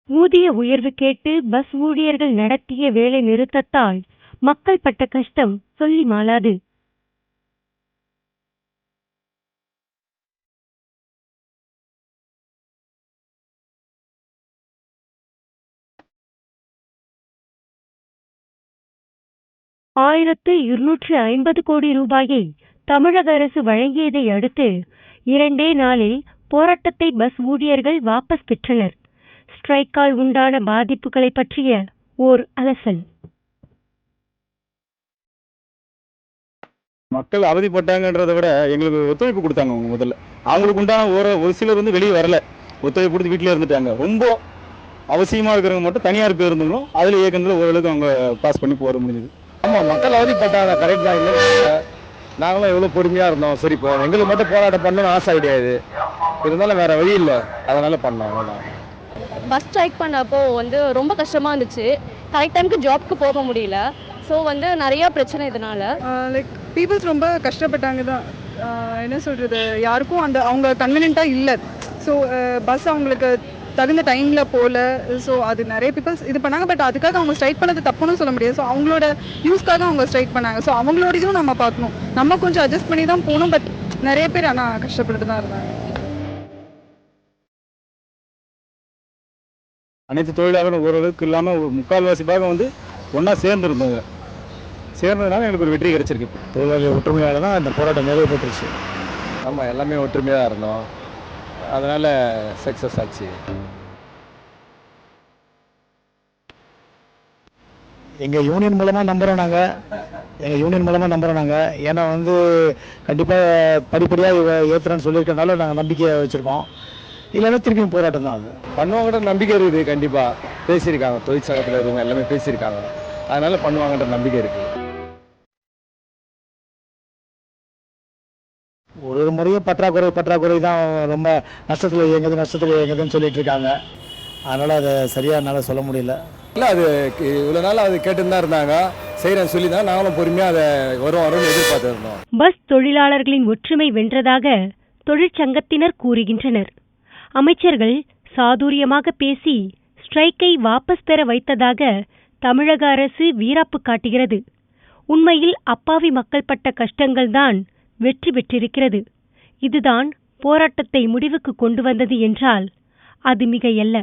ஊதிய உயர்வு கேட்டு பஸ் ஊழியர்கள் நடத்திய வேலை நிறுத்தத்தால் மக்கள் பட்ட கஷ்டம் சொல்லி மாளாது. ₹1250 கோடி தமிழக அரசு வழங்கியதை அடுத்து 2 நாளில் போராட்டத்தை பஸ் ஊழியர்கள் வாபஸ் பெற்றனர். ஸ்ட்ரைக்கால் உண்டான பாதிப்புகளை பற்றிய ஓர் அலசல். மக்கள் அவதிப்பட்டாங்கன்றதை விட எங்களுக்கு ஒத்துழைப்பு கொடுத்தாங்க. அவங்க முதல்ல அவங்களுக்கு உண்டான ஒரு சிலர் வந்து வெளியே வரல, ஒத்துழைப்பு கொடுத்து வீட்டிலே இருந்துட்டாங்க. ரொம்ப அவசியமாக இருக்கிறவங்க மட்டும் தனியார் பேருந்துங்களும் அதில் இயக்கத்தில் ஓரளவுக்கு அவங்க பாஸ் பண்ணி போக முடிஞ்சது. ஆமாம், மக்கள் அவதிப்பட்டாங்க, கரெக்ட் தான். இல்லை, நாங்களும் எவ்வளோ பொறுமையாக இருந்தோம். சரி, இப்போ எங்களுக்கு மட்டும் போராட்டம் பண்ணணும்னு ஆசை கிடையாது, இருந்தாலும் வேறு வழி இல்லை, அதனால் பண்ணோம். அவ்வளோதான். பஸ் ஸ்ட்ரைக் பண்ணப்போ ரொம்ப கஷ்டமாக இருந்துச்சு. கரெக்ட் டைமுக்கு ஜாப்க்கு போக முடியல. ஸோ நிறையா பிரச்சனை இதனால். லைக் பீப்புள்ஸ் ரொம்ப கஷ்டப்பட்டாங்க தான். என்ன சொல்கிறது, யாருக்கும் அவங்க கன்வீனியண்ட்டாக இல்லை. ஸோ பஸ் அவங்களுக்கு தகுந்த டைமில் போகல. ஸோ அது நிறைய பீப்புள்ஸ் இது பண்ணாங்க. பட் அதுக்காக அவங்க ஸ்ட்ரைக் பண்ணது தப்புன்னு சொல்ல முடியாது. ஸோ அவங்களோட யூஸ்க்காக அவங்க ஸ்ட்ரைக் பண்ணாங்க. ஸோ அவங்களோட இதுவும் நம்ம பார்க்கணும். நம்ம கொஞ்சம் அட்ஜஸ்ட் பண்ணி தான் போகணும். பட் நிறைய பேர் ஆனால் கஷ்டப்பட்டு தான் இருந்தாங்க. அனைத்து தொழிலாளர்களும் ஓரளவுக்கு இல்லாமல் ஒரு முக்கால்வாசி பாகம் ஒன்றா சேர்ந்துருந்தாங்க. சேர்ந்ததுனால எங்களுக்கு ஒரு வெற்றி கிடைச்சிருக்கு. தொழிலாளர் ஒற்றுமையால் தான் இந்த போராட்டம் நிறைவு பெற்றுச்சு. ஆமாம், எல்லாமே ஒற்றுமையாக தான் இருந்தோம், அதனால் சக்ஸஸ் ஆச்சு. எங்கள் யூனியன் மூலமாக நம்புகிறோம் நாங்கள். ஏன்னா கண்டிப்பாக படிப்படியாக ஏற்றுறேன்னு சொல்லியிருக்கனால நாங்கள் நம்பிக்கையை வச்சுருக்கோம். இல்லைன்னா திருப்பியும் போராட்டம் தான். அது பண்ணுவாங்கன்ற நம்பிக்கை இருக்குது. கண்டிப்பாக பேசியிருக்காங்க, தொழிற்சங்கத்தில் இருக்கவங்க எல்லாமே பேசியிருக்காங்க, அதனால் பண்ணுவாங்கன்ற நம்பிக்கை இருக்குது. ஒரு முறையும் பற்றாக்குறை தான், ரொம்ப நஷ்டத்தில் இயங்குதுன்னு சொல்லிட்டு இருக்காங்க. அதனால் அதை சரியாக என்னால் சொல்ல முடியல. இல்லை, அது இவ்வளோ நாள் அது கேட்டுன்னு தான் இருந்தாங்க, செய்கிறேன்னு சொல்லி தான் நாங்களும் பொறுமையாக அதை வரும்னு எதிர்பார்த்து இருந்தோம். பஸ் தொழிலாளர்களின் ஒற்றுமை வென்றதாக தொழிற்சங்கத்தினர் கூறுகின்றனர். அமைச்சர்கள் சாதுரியமாக பேசி ஸ்ட்ரைக்கை வாபஸ் பெற வைத்ததாக தமிழக அரசு வீராப்பு காட்டுகிறது. உண்மையில் அப்பாவி மக்கள் பட்ட கஷ்டங்கள்தான் வெற்றி பெற்றிருக்கிறது. இதுதான் போராட்டத்தை முடிவுக்கு கொண்டு வந்தது என்றால் அது மிகையல்ல.